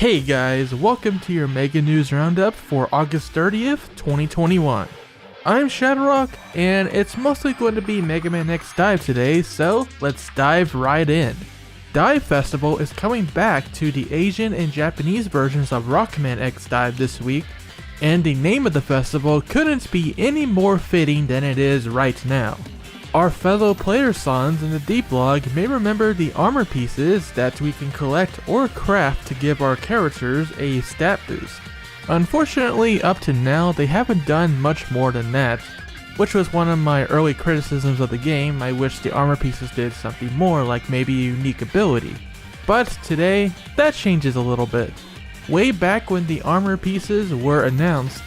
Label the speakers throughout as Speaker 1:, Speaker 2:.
Speaker 1: Hey guys, welcome to your Mega News Roundup for August 30th, 2021. I'm ShadowRock, and it's mostly going to be Mega Man X DiVE today, so let's dive right in. DiVE Festival is coming back to the Asian and Japanese versions of Rockman X DiVE this week, and the name of the festival couldn't be any more fitting than it is right now. Our fellow player sons in the DiVE blog may remember the armor pieces that we can collect or craft to give our characters a stat boost. Unfortunately, up to now, they haven't done much more than that, which was one of my early criticisms of the game. I wish the armor pieces did something more, like maybe a unique ability. But today, that changes a little bit. Way back when the armor pieces were announced,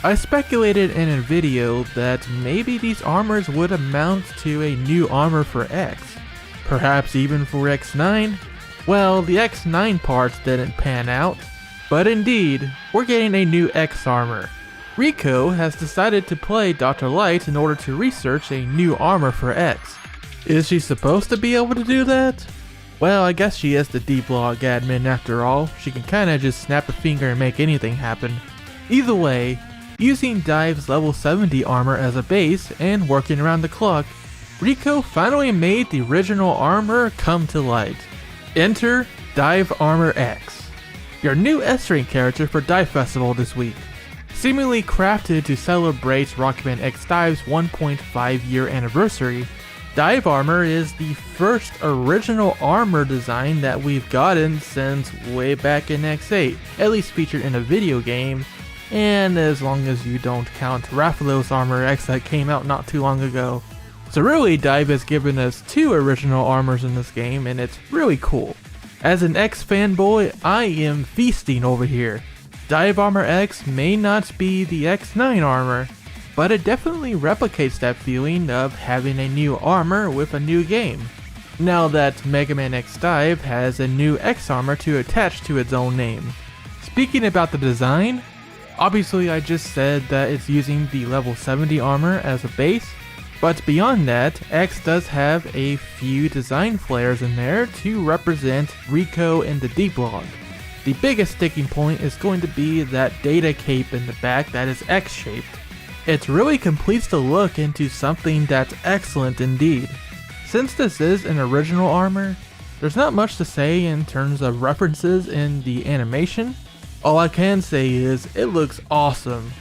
Speaker 1: I speculated in a video that maybe these armors would amount to a new armor for X, perhaps even for X9. Well, the X9 parts didn't pan out, but indeed, we're getting a new X armor. Rico has decided to play Dr. Light in order to research a new armor for X. Is she supposed to be able to do that? Well, I guess she is the DiVE blog admin after all. She can kinda just snap a finger and make anything happen. Either way, using DiVE's level 70 armor as a base and working around the clock, Rico finally made the original armor come to light. Enter DiVE Armor X, your new S-Rank character for DiVE Festival this week. Seemingly crafted to celebrate Rockman X DiVE's 1.5 year anniversary, DiVE Armor is the first original armor design that we've gotten since way back in X8, at least featured in a video game. And as long as you don't count Raphael's Armor X that came out not too long ago. So really, DiVE has given us two original armors in this game, and it's really cool. As an X fanboy, I am feasting over here. DiVE Armor X may not be the X9 armor, but it definitely replicates that feeling of having a new armor with a new game. Now that Mega Man X DiVE has a new X armor to attach to its own name. Speaking about the design, obviously I just said that it's using the level 70 armor as a base, but beyond that, X does have a few design flares in there to represent Rico and the DiVE blog. The biggest sticking point is going to be that data cape in the back that is X-shaped. It really completes the look into something that's excellent indeed. Since this is an original armor, there's not much to say in terms of references in the animation. All I can say is, it looks awesome.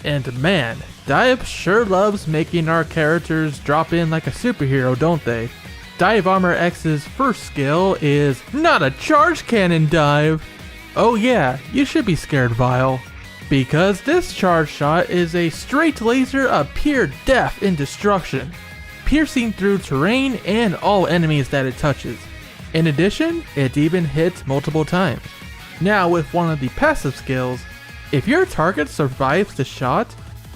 Speaker 1: And man, DiVE sure loves making our characters drop in like a superhero, don't they? DiVE Armor X's first skill is not a charge cannon dive. Oh yeah, you should be scared, Vile. Because this charge shot is a straight laser of pure death and destruction, piercing through terrain and all enemies that it touches. In addition, it even hits multiple times. Now with one of the passive skills, if your target survives the shot,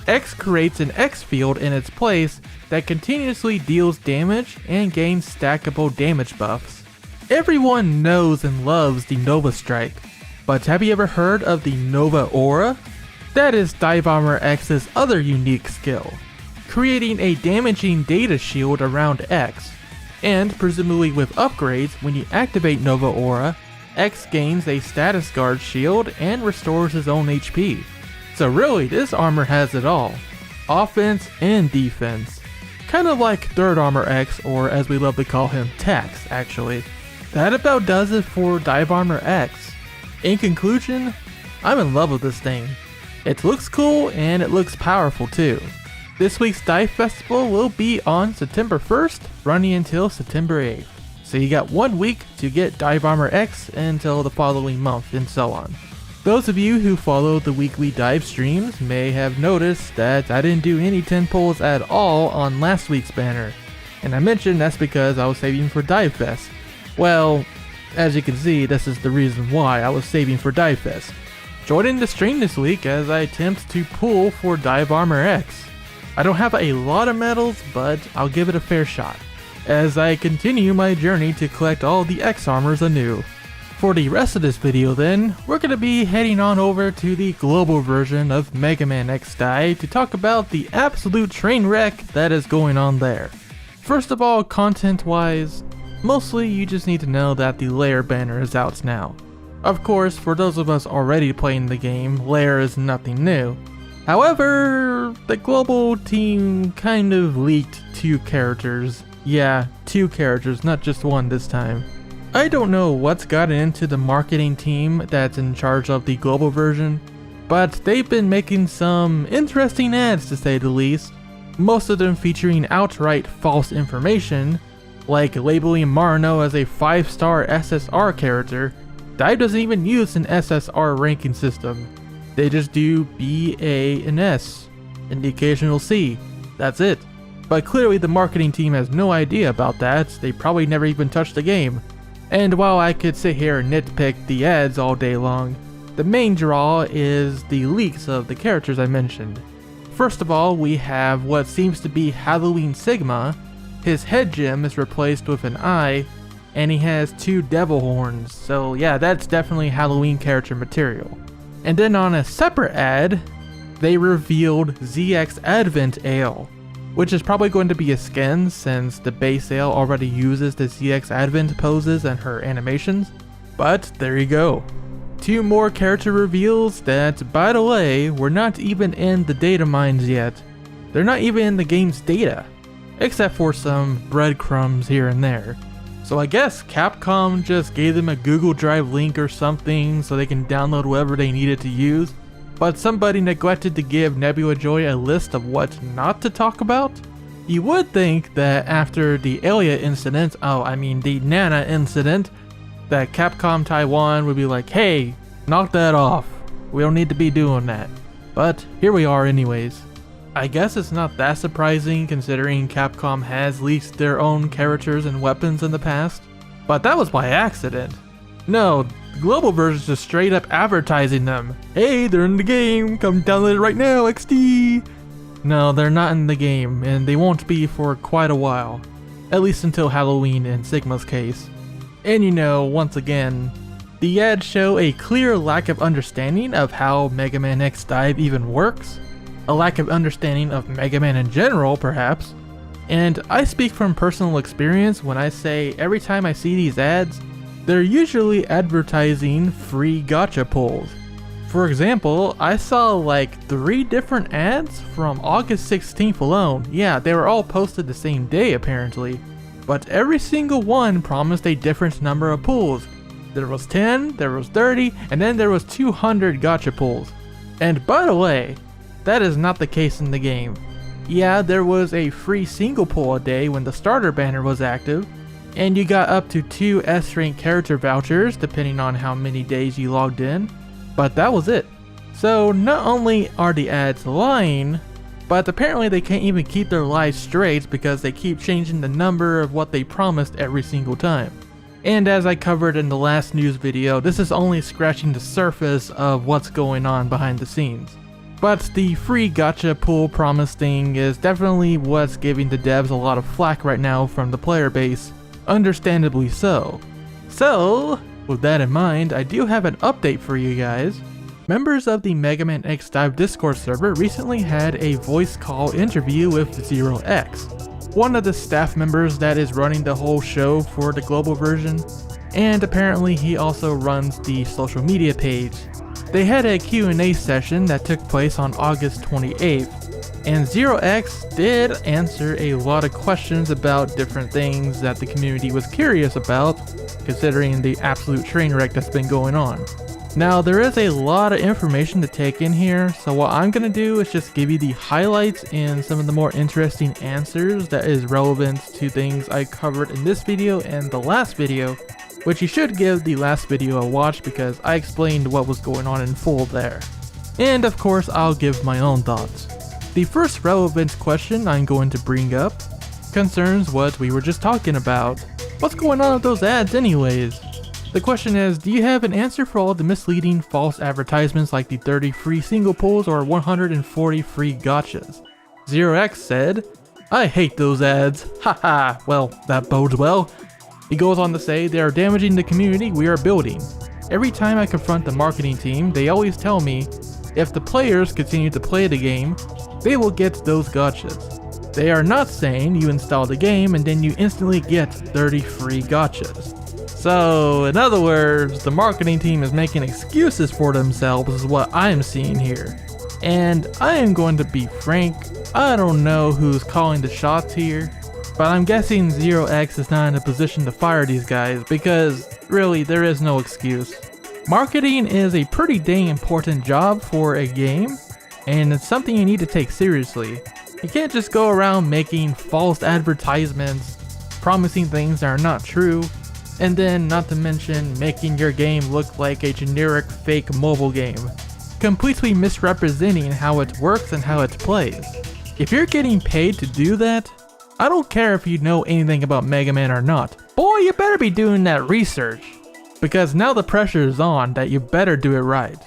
Speaker 1: X creates an X field in its place that continuously deals damage and gains stackable damage buffs. Everyone knows and loves the Nova Strike, but have you ever heard of the Nova Aura? That is DiVE Armor X's other unique skill, creating a damaging data shield around X, and presumably with upgrades, when you activate Nova Aura, X gains a status guard shield and restores his own HP. So really, this armor has it all. Offense and defense. Kind of like Third Armor X, or as we love to call him, Tax, actually. That about does it for DiVE Armor X. In conclusion, I'm in love with this thing. It looks cool and it looks powerful too. This week's DiVE Festival will be on September 1st, running until September 8th. So you got 1 week to get DiVE Armor X until the following month, and so on. Those of you who follow the weekly DiVE streams may have noticed that I didn't do any 10 pulls at all on last week's banner. And I mentioned that's because I was saving for DiVE Fest. Well, as you can see, this is the reason why I was saving for DiVE Fest. Join in the stream this week as I attempt to pull for DiVE Armor X. I don't have a lot of medals, but I'll give it a fair shot as I continue my journey to collect all the X armors anew. For the rest of this video then, we're going to be heading on over to the global version of Mega Man X DiVE to talk about the absolute train wreck that is going on there. First of all, content wise, mostly you just need to know that the layer banner is out now. Of course, for those of us already playing the game, lair is nothing new. However, the global team kind of leaked 2 characters. Yeah, 2 characters, not just 1 this time. I don't know what's gotten into the marketing team that's in charge of the global version, but they've been making some interesting ads to say the least. Most of them featuring outright false information, like labeling Marino as a 5-star SSR character. DiVE doesn't even use an SSR ranking system. They just do B, A, and S, and the occasional C. That's it. But clearly the marketing team has no idea about that. They probably never even touched the game. And while I could sit here and nitpick the ads all day long, the main draw is the leaks of the characters I mentioned. First of all, we have what seems to be Halloween Sigma. His head gem is replaced with an eye, and he has 2 devil horns, so yeah, that's definitely Halloween character material. And then on a separate ad, they revealed ZX Advent Ale, which is probably going to be a skin since the base ale already uses the ZX Advent poses and her animations. But there you go. 2 more character reveals that, by the way, were not even in the data mines yet. They're not even in the game's data, except for some breadcrumbs here and there. So I guess Capcom just gave them a Google Drive link or something so they can download whatever they needed to use, but somebody neglected to give Nebula Joy a list of what not to talk about? You would think that after the Elia incident, the Nana incident, that Capcom Taiwan would be like, hey, knock that off. We don't need to be doing that. But here we are anyways. I guess it's not that surprising considering Capcom has leaked their own characters and weapons in the past. But that was by accident. No, the global version's just straight up advertising them. Hey, they're in the game, come download it right now, XD! No, they're not in the game, and they won't be for quite a while. At least until Halloween in Sigma's case. And once again, the ads show a clear lack of understanding of how Mega Man X DiVE even works. A lack of understanding of Mega Man in general, perhaps. And I speak from personal experience when I say every time I see these ads, they're usually advertising free gacha pulls. For example, I saw like 3 different ads from August 16th alone. Yeah, they were all posted the same day apparently. But every single one promised a different number of pulls. There was 10, there was 30, and then there was 200 gacha pulls. And by the way, that is not the case in the game. Yeah, there was a free single pull a day when the starter banner was active, and you got up to 2 S-rank character vouchers depending on how many days you logged in, but that was it. So not only are the ads lying, but apparently they can't even keep their lies straight because they keep changing the number of what they promised every single time. And as I covered in the last news video, this is only scratching the surface of what's going on behind the scenes. But the free gacha pool promise thing is definitely what's giving the devs a lot of flack right now from the player base, understandably so. So, with that in mind, I do have an update for you guys. Members of the Mega Man X DiVE Discord server recently had a voice call interview with Zero X, one of the staff members that is running the whole show for the global version, and apparently he also runs the social media page. They had a Q&A session that took place on August 28th, and Zero X did answer a lot of questions about different things that the community was curious about, considering the absolute train wreck that's been going on. Now, there is a lot of information to take in here, so what I'm going to do is just give you the highlights and some of the more interesting answers that is relevant to things I covered in this video and the last video, which you should give the last video a watch because I explained what was going on in full there. And of course, I'll give my own thoughts. The first relevant question I'm going to bring up concerns what we were just talking about. What's going on with those ads anyways? The question is, do you have an answer for all the misleading false advertisements like the 30 free single pulls or 140 free gachas? Zero X said, I hate those ads, haha, well, that bodes well. He goes on to say, they are damaging the community we are building. Every time I confront the marketing team, they always tell me, if the players continue to play the game, they will get those gachas. They are not saying you install the game and then you instantly get 30 free gachas. So, in other words, the marketing team is making excuses for themselves is what I am seeing here. And I am going to be frank, I don't know who's calling the shots here, but I'm guessing Zero X is not in a position to fire these guys because really there is no excuse. Marketing is a pretty dang important job for a game, and it's something you need to take seriously. You can't just go around making false advertisements, promising things that are not true, and then not to mention making your game look like a generic fake mobile game, completely misrepresenting how it works and how it plays. If you're getting paid to do that, I don't care if you know anything about Mega Man or not. Boy, you better be doing that research, because now the pressure is on that you better do it right,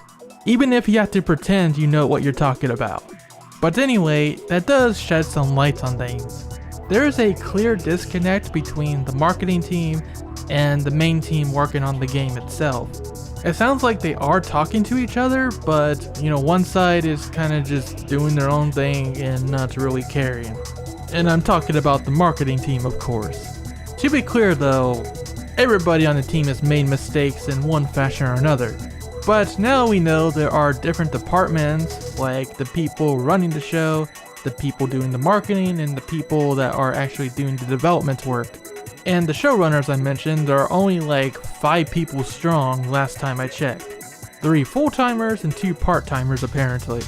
Speaker 1: even if you have to pretend you know what you're talking about. But anyway, that does shed some light on things. There is a clear disconnect between the marketing team and the main team working on the game itself. It sounds like they are talking to each other, but one side is kind of just doing their own thing and not really caring. And I'm talking about the marketing team, of course. To be clear though, everybody on the team has made mistakes in one fashion or another. But now we know there are different departments, like the people running the show, the people doing the marketing, and the people that are actually doing the development work. And the showrunners I mentioned are only like 5 people strong last time I checked. 3 full-timers and 2 part-timers apparently.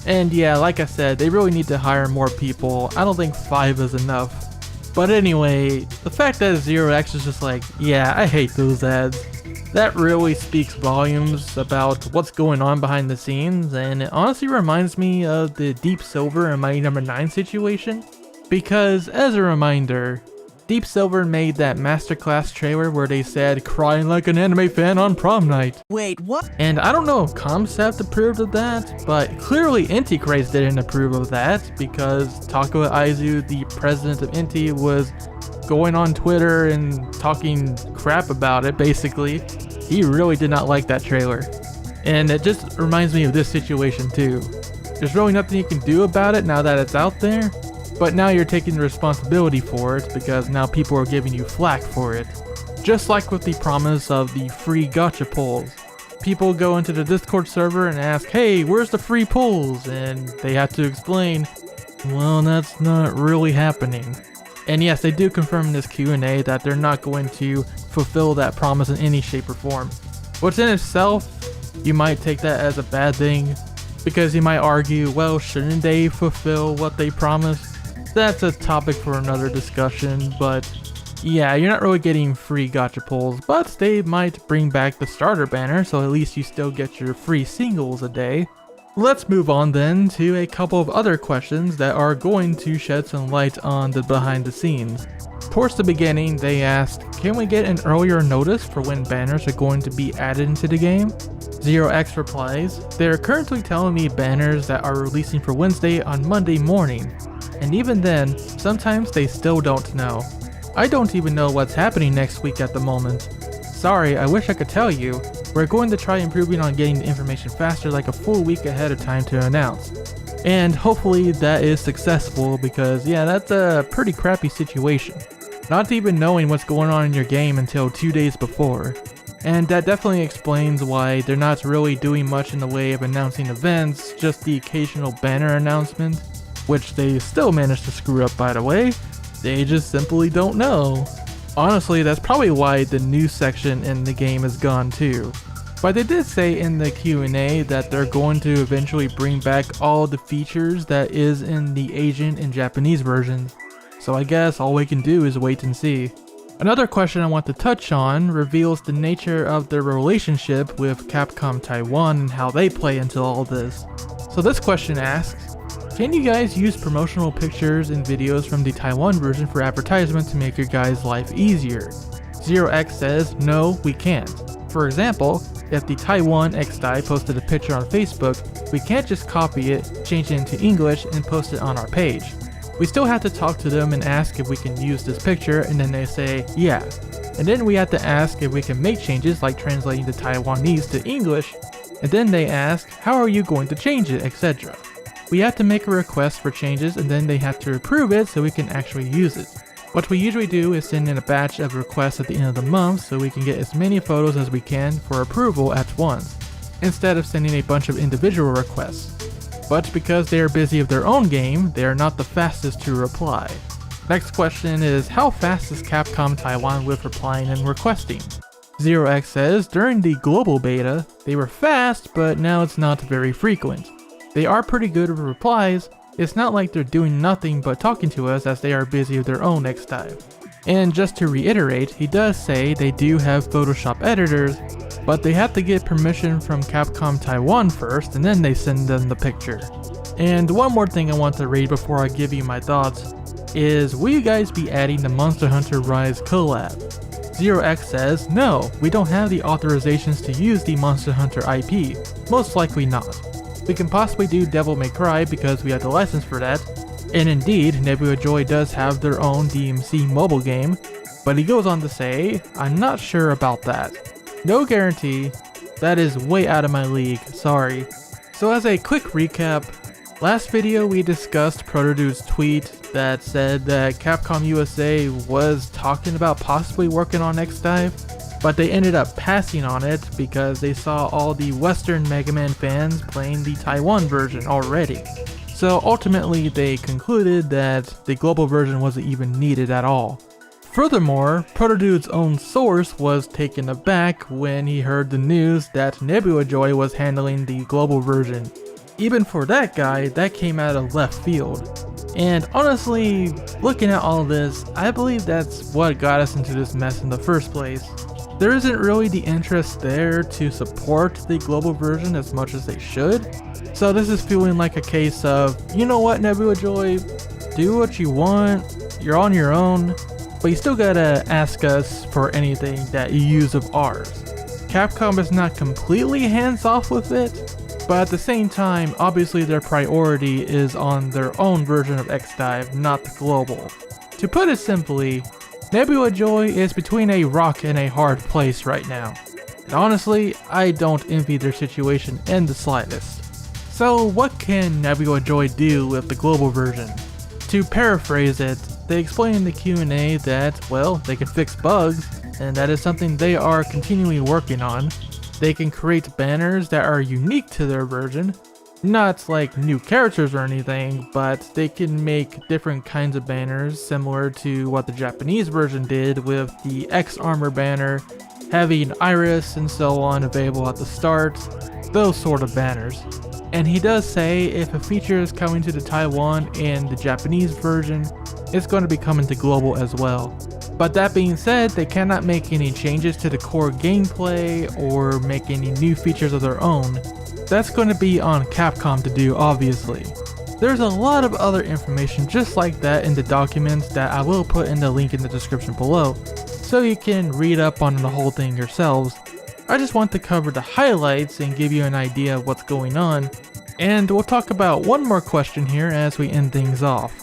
Speaker 1: And yeah, like I said, they really need to hire more people. I don't think 5 is enough. But anyway, the fact that Zero X is just like, yeah, I hate those ads, that really speaks volumes about what's going on behind the scenes, and it honestly reminds me of the Deep Silver and Mighty No. 9 situation. Because, as a reminder, Deep Silver made that masterclass trailer where they said, crying like an anime fan on prom night.
Speaker 2: Wait, what?
Speaker 1: And I don't know if Concept approved of that, but clearly Inti Craze didn't approve of that, because Takao Aizu, the president of Inti, was going on Twitter and talking crap about it, basically. He really did not like that trailer. And it just reminds me of this situation too. There's really nothing you can do about it now that it's out there, but now you're taking the responsibility for it because now people are giving you flack for it. Just like with the promise of the free gacha pulls. People go into the Discord server and ask, hey, where's the free pulls? And they have to explain, well, that's not really happening. And yes, they do confirm in this Q&A that they're not going to fulfill that promise in any shape or form. Which in itself, you might take that as a bad thing, because you might argue, well, shouldn't they fulfill what they promised? That's a topic for another discussion, but yeah, you're not really getting free gacha pulls, but they might bring back the starter banner, so at least you still get your free singles a day. Let's move on then to a couple of other questions that are going to shed some light on the behind the scenes. Towards the beginning, they asked, can we get an earlier notice for when banners are going to be added into the game? Zero X replies, they're currently telling me banners that are releasing for Wednesday on Monday morning, and even then, sometimes they still don't know. I don't even know what's happening next week at the moment. Sorry, I wish I could tell you. We're going to try improving on getting the information faster, like a full week ahead of time to announce. And hopefully that is successful, because yeah, that's a pretty crappy situation. Not even knowing what's going on in your game until 2 days before. And that definitely explains why they're not really doing much in the way of announcing events, just the occasional banner announcement, which they still managed to screw up by the way. They just simply don't know. Honestly, that's probably why the news section in the game is gone too. But they did say in the Q&A that they're going to eventually bring back all the features that is in the Asian and Japanese versions. So I guess all we can do is wait and see. Another question I want to touch on reveals the nature of their relationship with Capcom Taiwan and how they play into all this. So this question asks, can you guys use promotional pictures and videos from the Taiwan version for advertisement to make your guys' life easier? Zero X says, no, we can't. For example, if the Taiwan X-Dai posted a picture on Facebook, we can't just copy it, change it into English, and post it on our page. We still have to talk to them and ask if we can use this picture, and then they say, yeah. And then we have to ask if we can make changes like translating the Taiwanese to English, and then they ask, how are you going to change it, etc. We have to make a request for changes and then they have to approve it so we can actually use it. What we usually do is send in a batch of requests at the end of the month so we can get as many photos as we can for approval at once, instead of sending a bunch of individual requests. But because they are busy with their own game, they are not the fastest to reply. Next question is, how fast is Capcom Taiwan with replying and requesting? ZeroX says, during the global beta, they were fast, but now it's not very frequent. They are pretty good with replies. It's not like they're doing nothing but talking to us as they are busy with their own next dive. And just to reiterate, he does say they do have Photoshop editors, but they have to get permission from Capcom Taiwan first and then they send them the picture. And one more thing I want to read before I give you my thoughts is, will you guys be adding the Monster Hunter Rise collab? ZeroX says, no, we don't have the authorizations to use the Monster Hunter IP, most likely not. We can possibly do Devil May Cry because we have the license for that, and indeed, Nebula Joy does have their own DMC mobile game, but he goes on to say, I'm not sure about that. No guarantee, that is way out of my league, sorry. So as a quick recap, last video we discussed Protodude's tweet that said that Capcom USA was talking about possibly working on X-Dive, but they ended up passing on it because they saw all the Western Mega Man fans playing the Taiwan version already. So ultimately they concluded that the global version wasn't even needed at all. Furthermore, Protodude's own source was taken aback when he heard the news that Nebula Joy was handling the global version. Even for that guy, that came out of left field. And honestly, looking at all this, I believe that's what got us into this mess in the first place. There isn't really the interest there to support the global version as much as they should. So this is feeling like a case of, you know what, Nebula Joy, do what you want, you're on your own, but you still gotta ask us for anything that you use of ours. Capcom is not completely hands off with it, but at the same time, obviously their priority is on their own version of X-Dive, not the global. To put it simply, Nebula Joy is between a rock and a hard place right now. And honestly, I don't envy their situation in the slightest. So what can Nebula Joy do with the global version? To paraphrase it, they explain in the Q&A that, well, they can fix bugs, and that is something they are continually working on. They can create banners that are unique to their version, not like new characters or anything, but they can make different kinds of banners similar to what the Japanese version did with the X Armor banner, having Iris and so on available at the start, those sort of banners. And he does say if a feature is coming to the Taiwan and the Japanese version, it's going to be coming to global as well. But that being said, they cannot make any changes to the core gameplay or make any new features of their own. That's going to be on Capcom to do, obviously. There's a lot of other information just like that in the documents that I will put in the link in the description below, so you can read up on the whole thing yourselves. I just want to cover the highlights and give you an idea of what's going on, and we'll talk about one more question here as we end things off.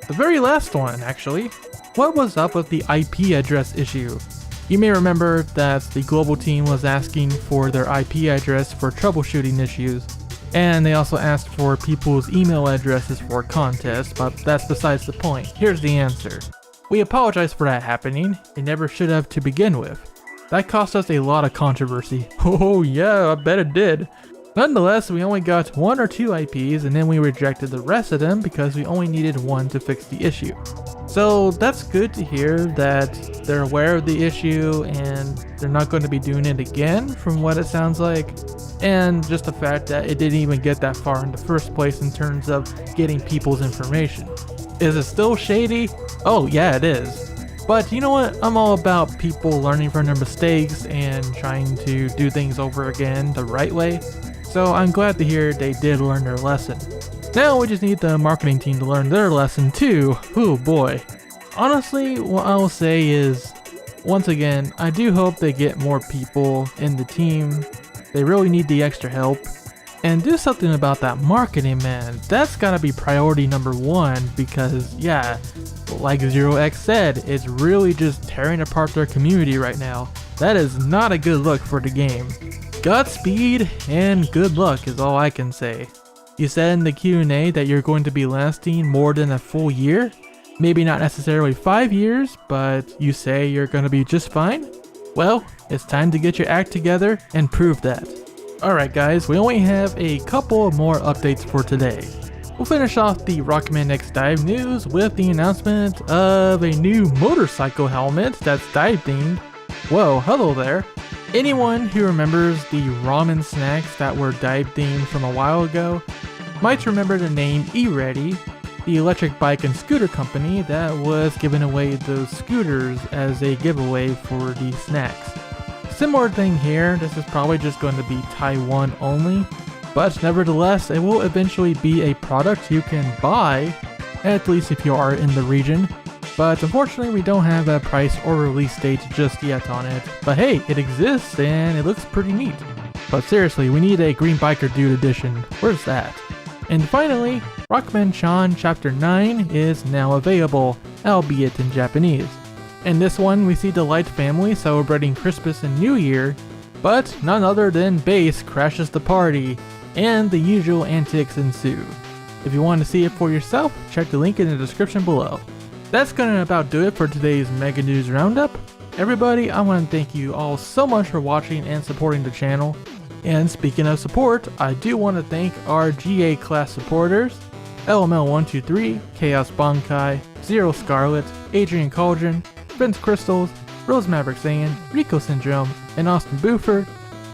Speaker 1: The very last one, actually. What was up with the IP address issue? You may remember that the global team was asking for their IP address for troubleshooting issues, and they also asked for people's email addresses for contests, but that's besides the point. Here's the answer. We apologize for that happening. It never should have to begin with. That cost us a lot of controversy. Oh yeah, I bet it did. Nonetheless, we only got 1 or 2 IPs and then we rejected the rest of them because we only needed 1 to fix the issue. So that's good to hear that they're aware of the issue and they're not going to be doing it again from what it sounds like. And just the fact that it didn't even get that far in the first place in terms of getting people's information. Is it still shady? Oh yeah, it is. But you know what? I'm all about people learning from their mistakes and trying to do things over again the right way. So I'm glad to hear they did learn their lesson. Now we just need the marketing team to learn their lesson too. Oh boy. Honestly, what I will say is, once again, I do hope they get more people in the team. They really need the extra help. And do something about that marketing, man. That's gotta be priority number 1 because, yeah, like ZeroX said, it's really just tearing apart their community right now. That is not a good look for the game. Godspeed and good luck is all I can say. You said in the Q&A that you're going to be lasting more than a full year? Maybe not necessarily 5 years, but you say you're gonna be just fine? Well, it's time to get your act together and prove that. Alright guys, we only have a couple more updates for today. We'll finish off the Rockman DiVE news with the announcement of a new motorcycle helmet that's DiVE themed. Whoa, hello there. Anyone who remembers the ramen snacks that were DiVE themed from a while ago might remember the name E-Ready, the electric bike and scooter company that was giving away those scooters as a giveaway for these snacks. Similar thing here, this is probably just going to be Taiwan only, but nevertheless it will eventually be a product you can buy, at least if you are in the region. But unfortunately we don't have a price or release date just yet on it, but hey, it exists and it looks pretty neat. But seriously, we need a Green Biker Dude edition, where's that? And finally, Rockman-chan Chapter 9 is now available, albeit in Japanese. In this one, we see the Light family celebrating Christmas and New Year, but none other than Bass crashes the party, and the usual antics ensue. If you want to see it for yourself, check the link in the description below. That's gonna about do it for today's Mega News Roundup. Everybody, I want to thank you all so much for watching and supporting the channel. And speaking of support, I do want to thank our GA class supporters, LML123, Chaos Bankai, Zero Scarlet, Adrian Cauldron, Vince Crystals, Rose Maverick Saiyan, Rico Syndrome, and Austin Buford,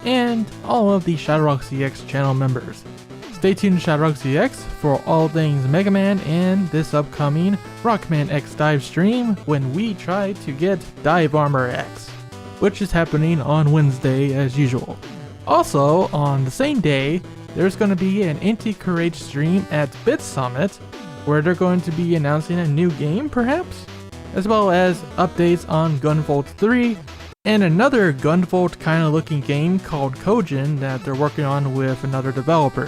Speaker 1: and all of the ShadowRockZX channel members. Stay tuned to ShadowRockZX for all things Mega Man and this upcoming Rockman X DiVE stream when we try to get DiVE Armor X, which is happening on Wednesday as usual. Also, on the same day, there's going to be an Anti-Courage stream at Bit Summit, where they're going to be announcing a new game, perhaps? As well as updates on Gunvolt 3, and another Gunvolt kind of looking game called Kojin that they're working on with another developer.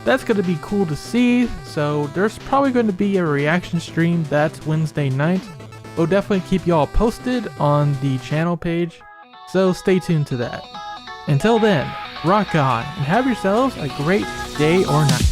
Speaker 1: That's going to be cool to see, so there's probably going to be a reaction stream that Wednesday night. We'll definitely keep y'all posted on the channel page, so stay tuned to that. Until then, rock on and have yourselves a great day or night.